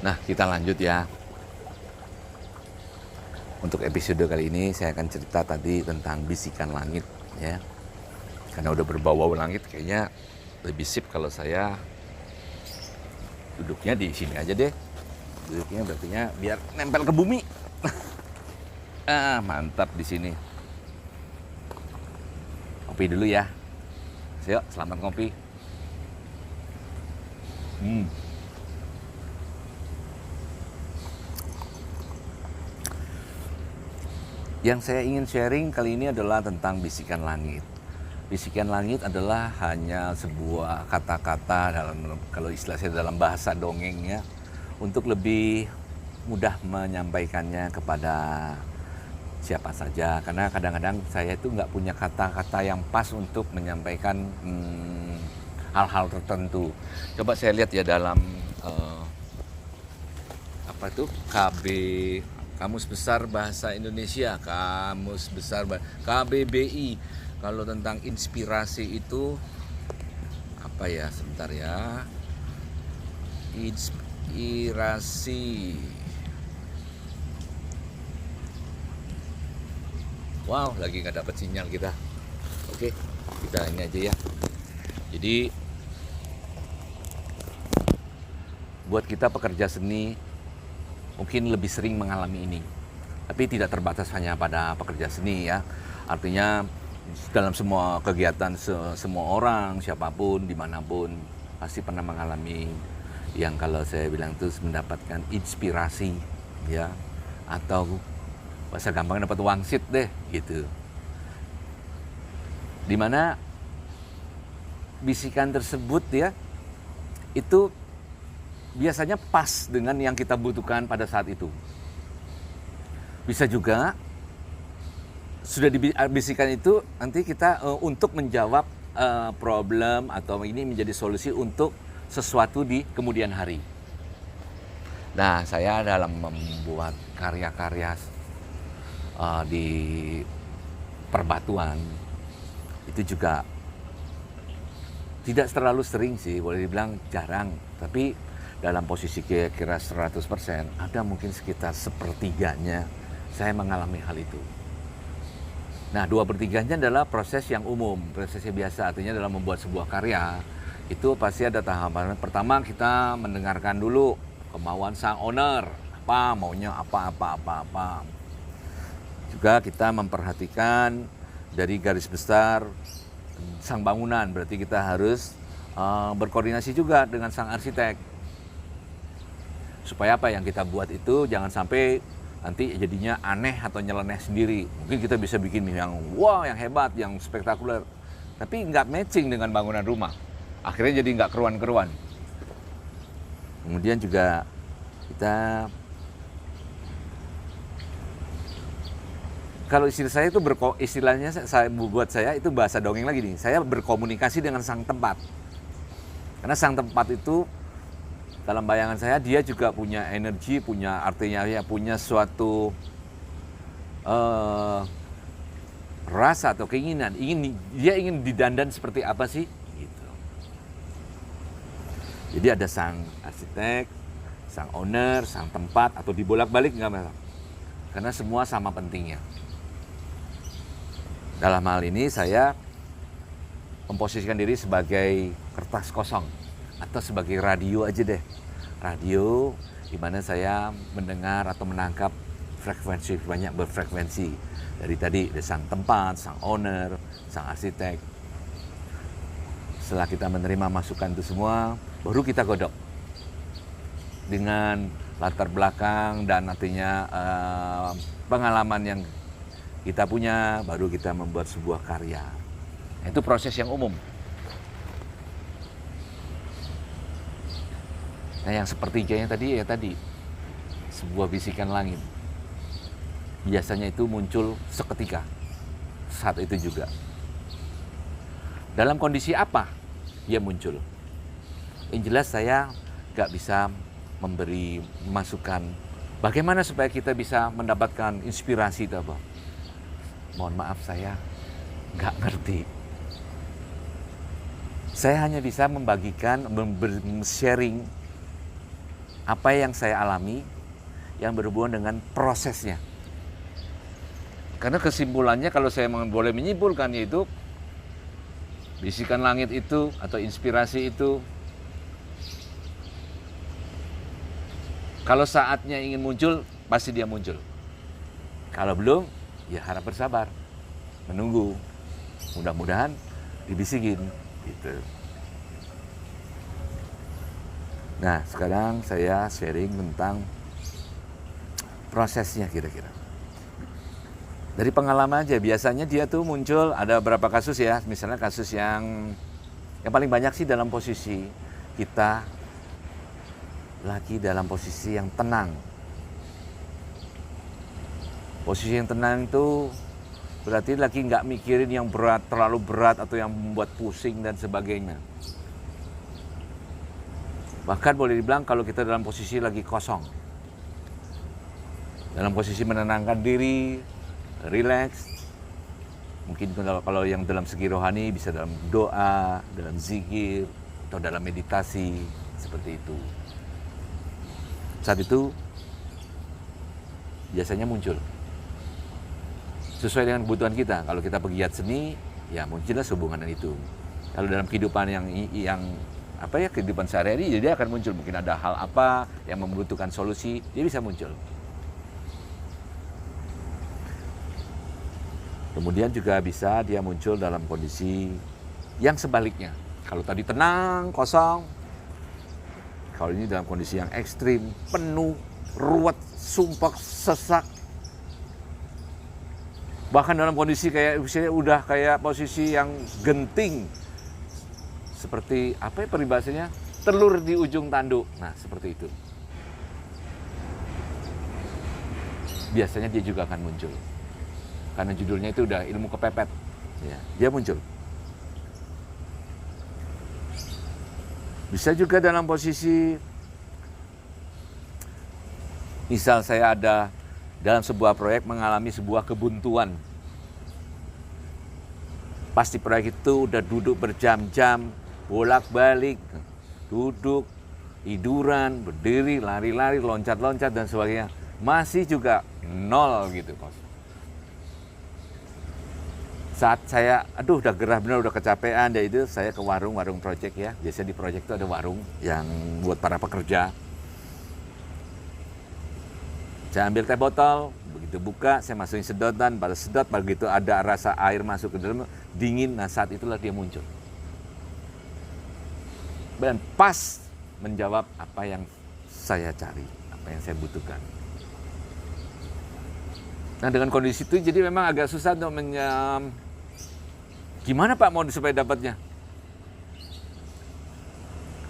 Nah, kita lanjut ya. Untuk episode kali ini saya akan cerita tadi tentang bisikan langit ya. Karena udah berbau-bau langit, kayaknya lebih sip kalau saya duduknya di sini aja deh. Duduknya berarti biar nempel ke bumi. Mantap di sini. Kopi dulu ya. Yuk, selamat ngopi. Yang saya ingin sharing kali ini adalah tentang bisikan langit. Bisikan langit adalah hanya sebuah kata-kata kalau istilahnya dalam bahasa dongengnya, untuk lebih mudah menyampaikannya kepada siapa saja. Karena kadang-kadang saya itu nggak punya kata-kata yang pas untuk menyampaikan hal-hal tertentu. Coba saya lihat ya dalam KB Kamus Besar Bahasa Indonesia, Kamus Besar KBBI. Kalau tentang inspirasi itu apa ya? Sebentar ya. Inspirasi. Wow, lagi nggak dapat sinyal kita. Oke, kita ini aja ya. Jadi buat kita pekerja seni mungkin lebih sering mengalami ini, tapi tidak terbatas hanya pada pekerja seni ya. Artinya dalam semua kegiatan semua orang, siapapun, dimanapun pasti pernah mengalami yang kalau saya bilang itu mendapatkan inspirasi ya, atau bahasa gampang dapat wangsit deh gitu. Dimana bisikan tersebut ya itu biasanya pas dengan yang kita butuhkan pada saat itu. Bisa juga sudah dibisikan itu nanti kita untuk menjawab problem atau ini menjadi solusi untuk sesuatu di kemudian hari. Nah, saya dalam membuat karya-karya di perbatuan itu juga tidak terlalu sering sih, boleh dibilang jarang, tapi dalam posisi kira-kira 100%, ada mungkin sekitar sepertiganya saya mengalami hal itu. Nah, 2/3-nya adalah proses yang umum, prosesnya biasa. Artinya dalam membuat sebuah karya, itu pasti ada tahapan. Pertama kita mendengarkan dulu kemauan sang owner, maunya apa. Juga kita memperhatikan dari garis besar sang bangunan, berarti kita harus berkoordinasi juga dengan sang arsitek. Supaya apa yang kita buat itu jangan sampai nanti jadinya aneh atau nyeleneh sendiri. Mungkin kita bisa bikin yang wow, yang hebat, yang spektakuler, tapi nggak matching dengan bangunan rumah. Akhirnya jadi nggak keruan-keruan. Kemudian juga kita, kalau istilah saya itu istilahnya buat saya itu bahasa dongeng lagi nih. Saya berkomunikasi dengan sang tempat. Karena sang tempat itu dalam bayangan saya dia juga punya energi, punya artinya ya, punya suatu rasa atau keinginan, dia ingin didandan seperti apa sih gitu. Jadi ada sang arsitek, sang owner, sang tempat, atau dibolak-balik nggak masalah. Karena semua sama pentingnya. Dalam hal ini saya memposisikan diri sebagai kertas kosong atau sebagai radio aja deh. Radio di mana saya mendengar atau menangkap frekuensi, banyak berfrekuensi. Dari tadi ada sang tempat, sang owner, sang arsitek. Setelah kita menerima masukan itu semua, baru kita godok dengan latar belakang dan artinya pengalaman yang kita punya, baru kita membuat sebuah karya. Itu proses yang umum. Nah, yang sepertiganya tadi sebuah bisikan langit. Biasanya itu muncul seketika, saat itu juga. Dalam kondisi apa dia muncul? Yang jelas saya nggak bisa memberi masukan bagaimana supaya kita bisa mendapatkan inspirasi itu apa. Mohon maaf, saya nggak ngerti. Saya hanya bisa membagikan, sharing apa yang saya alami yang berhubungan dengan prosesnya. Karena kesimpulannya kalau saya boleh menyimpulkan, yaitu bisikan langit itu atau inspirasi itu, kalau saatnya ingin muncul, pasti dia muncul. Kalau belum, ya harap bersabar, menunggu. Mudah-mudahan dibisikin gitu. Nah, sekarang saya sharing tentang prosesnya kira-kira. Dari pengalaman aja, biasanya dia tuh muncul, ada beberapa kasus ya, misalnya kasus yang paling banyak sih dalam posisi kita lagi dalam posisi yang tenang. Posisi yang tenang itu berarti lagi nggak mikirin yang berat, terlalu berat atau yang membuat pusing dan sebagainya. Bahkan boleh dibilang kalau kita dalam posisi lagi kosong, dalam posisi menenangkan diri, rileks. Mungkin kalau yang dalam segi rohani bisa dalam doa, dalam zikir, atau dalam meditasi, seperti itu. Saat itu biasanya muncul sesuai dengan kebutuhan kita. Kalau kita pegiat seni, ya muncullah hubungan dengan itu. Kalau dalam kehidupan yang kehidupan sehari-hari, dia akan muncul. Mungkin ada hal apa yang membutuhkan solusi, dia bisa muncul. Kemudian juga bisa dia muncul dalam kondisi yang sebaliknya. Kalau tadi tenang, kosong, kalau ini dalam kondisi yang ekstrim, penuh, ruwet, sumpek, sesak. Bahkan dalam kondisi kayak udah kayak posisi yang genting. Seperti apa ya peribahasanya? Telur di ujung tanduk. Nah, seperti itu. Biasanya dia juga akan muncul. Karena judulnya itu udah ilmu kepepet. Ya, dia muncul. Bisa juga dalam posisi, misal saya ada dalam sebuah proyek mengalami sebuah kebuntuan. Pasti proyek itu udah duduk berjam-jam, bolak-balik, duduk, tiduran, berdiri, lari-lari, loncat-loncat dan sebagainya. Masih juga nol gitu, Bos. Saat saya, udah gerah benar, udah kecapean, itu saya ke warung project ya. Biasanya di project itu ada warung yang buat para pekerja. Saya ambil teh botol, begitu buka, saya masukin sedotan, pada sedot, begitu ada rasa air masuk ke dalam, dingin, nah saat itulah dia muncul. Dan pas menjawab apa yang saya cari, apa yang saya butuhkan. Nah dengan kondisi itu jadi memang agak susah untuk gimana Pak mau supaya dapatnya?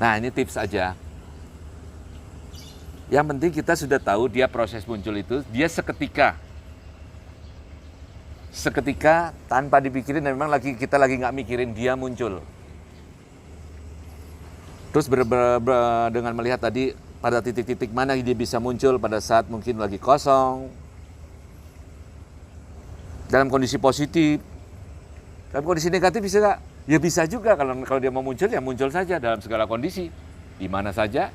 Nah ini tips aja. Yang penting kita sudah tahu dia proses muncul itu, dia seketika tanpa dipikirin, dan memang kita lagi nggak mikirin dia muncul. Terus dengan melihat tadi pada titik-titik mana dia bisa muncul pada saat mungkin lagi kosong, dalam kondisi positif, dalam kondisi negatif bisa nggak? Ya bisa juga kalau dia mau muncul ya muncul saja dalam segala kondisi, di mana saja.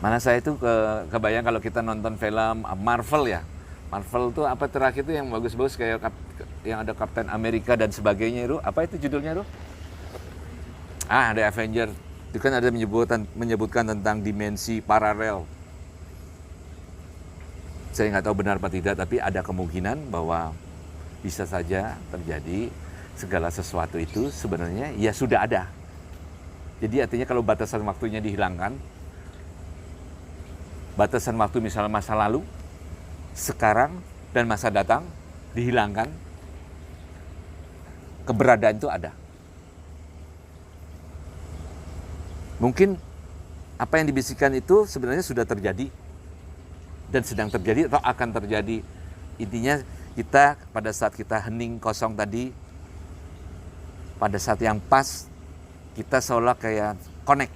Mana saya itu kebayang kalau kita nonton film Marvel ya. Marvel itu apa terakhir itu yang bagus-bagus kayak yang ada Captain America dan sebagainya itu. Apa itu judulnya itu? Ada Avenger. Itu kan ada menyebutkan tentang dimensi paralel. Saya nggak tahu benar apa tidak, tapi ada kemungkinan bahwa bisa saja terjadi segala sesuatu itu sebenarnya ya sudah ada. Jadi artinya kalau batasan waktunya dihilangkan, batasan waktu misalnya masa lalu, sekarang, dan masa datang dihilangkan, keberadaan itu ada. Mungkin apa yang dibisikkan itu sebenarnya sudah terjadi dan sedang terjadi atau akan terjadi. Intinya kita pada saat kita hening kosong tadi, pada saat yang pas, kita seolah kayak connect.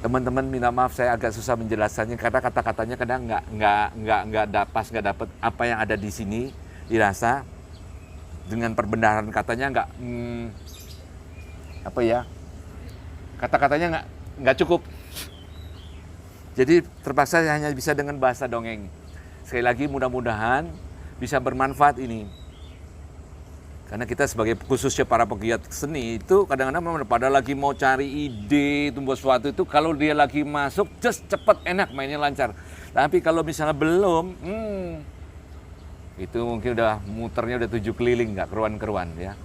Teman-teman minta maaf saya agak susah menjelaskannya karena kata-katanya kadang nggak dapat apa yang ada di sini dirasa dengan perbendaharaan katanya apa ya, kata-katanya nggak cukup. Jadi terpaksa hanya bisa dengan bahasa dongeng. Sekali lagi mudah-mudahan bisa bermanfaat ini. Karena kita sebagai khususnya para pegiat seni itu kadang-kadang pada lagi mau cari ide itu buat sesuatu itu, kalau dia lagi masuk just cepet enak mainnya lancar. Tapi kalau misalnya belum, itu mungkin udah muternya udah 7 keliling nggak keruan-keruan ya.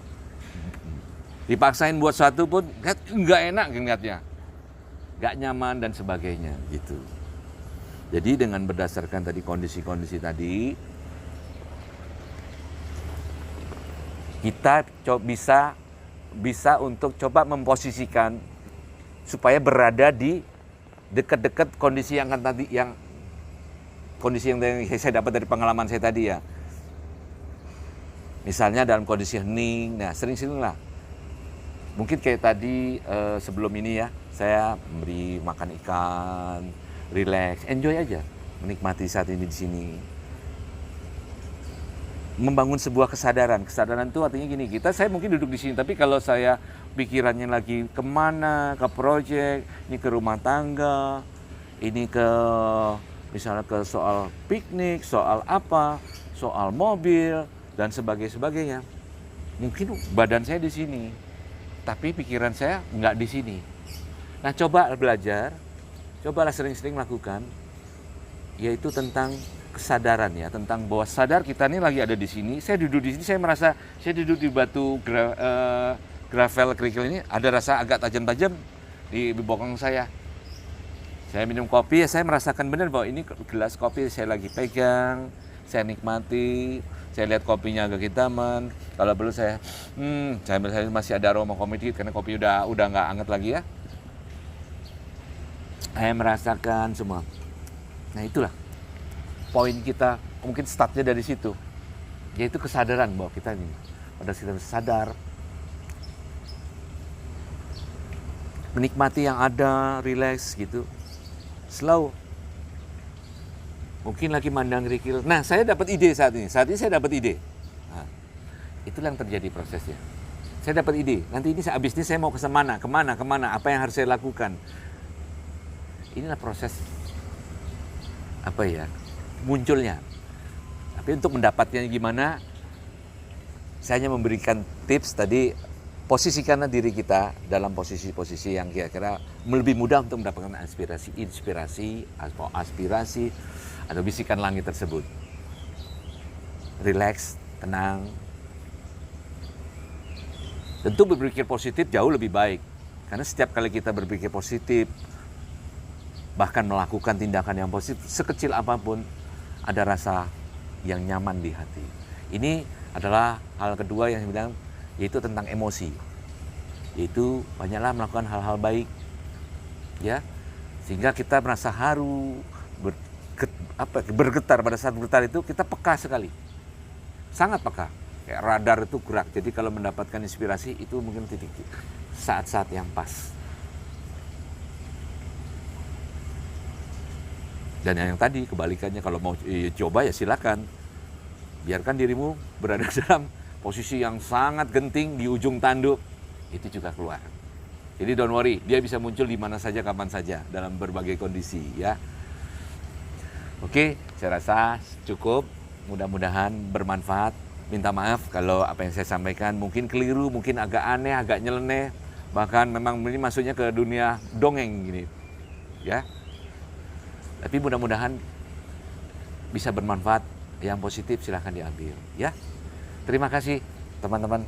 Dipaksain buat sesuatu pun nggak enak ngeliatnya, nggak nyaman dan sebagainya gitu. Jadi dengan berdasarkan tadi kondisi-kondisi tadi, kita bisa untuk coba memposisikan supaya berada di dekat-dekat kondisi yang kondisi yang saya dapat dari pengalaman saya tadi ya. Misalnya dalam kondisi hening, nah sering-sering lah. Mungkin kayak tadi sebelum ini ya, saya memberi makan ikan, relax, enjoy aja, menikmati saat ini di sini. Membangun sebuah kesadaran itu artinya gini, saya mungkin duduk di sini, tapi kalau saya pikirannya lagi kemana, ke proyek, ini ke rumah tangga, ini ke misalnya ke soal piknik, soal apa, soal mobil dan sebagainya. Mungkin badan saya di sini, tapi pikiran saya nggak di sini. Nah, coba belajar, cobalah sering-sering lakukan, yaitu tentang kesadaran ya, tentang bahwa sadar kita ini lagi ada di sini. Saya duduk di sini, saya merasa saya duduk di batu gravel kerikil ini, ada rasa agak tajam-tajam di bokong saya. Saya minum kopi, ya saya merasakan benar bahwa ini gelas kopi saya lagi pegang, saya nikmati, saya lihat kopinya agak hitaman. Kalau perlu saya masih ada aroma kopi dikit karena kopi udah nggak hangat lagi ya. Saya merasakan semua. Nah itulah poin kita, mungkin startnya dari situ, yaitu kesadaran bahwa kita ini pada kita sadar, menikmati yang ada, relax gitu, slow. Mungkin lagi mandang kerikil. Nah, saya dapat ide saat ini saya dapat ide. Nah, itulah yang terjadi prosesnya. Saya dapat ide. Nanti ini habis ini saya mau kemana, apa yang harus saya lakukan. Inilah proses apa ya? Munculnya. Tapi untuk mendapatnya gimana, saya hanya memberikan tips tadi, posisikanlah diri kita dalam posisi-posisi yang kira-kira lebih mudah untuk mendapatkan inspirasi atau aspirasi atau bisikan langit tersebut. Relax, tenang. Tentu berpikir positif jauh lebih baik, karena setiap kali kita berpikir positif, bahkan melakukan tindakan yang positif, sekecil apapun, ada rasa yang nyaman di hati. Ini adalah hal kedua yang saya bilang, yaitu tentang emosi. Yaitu banyaklah melakukan hal-hal baik, ya, sehingga kita merasa haru, bergetar. Pada saat bergetar itu kita peka sekali, sangat peka. Kayak radar itu gerak. Jadi kalau mendapatkan inspirasi itu mungkin titik saat-saat yang pas. Dan yang tadi kebalikannya, kalau mau coba ya silakan. Biarkan dirimu berada dalam posisi yang sangat genting di ujung tanduk, itu juga keluar. Jadi don't worry, dia bisa muncul di mana saja, kapan saja, dalam berbagai kondisi ya. Oke, saya rasa cukup. Mudah-mudahan bermanfaat. Minta maaf kalau apa yang saya sampaikan mungkin keliru, mungkin agak aneh, agak nyeleneh. Bahkan memang ini masuknya ke dunia dongeng gini. Ya. Tapi mudah-mudahan bisa bermanfaat. Yang positif silahkan diambil ya. Terima kasih teman-teman.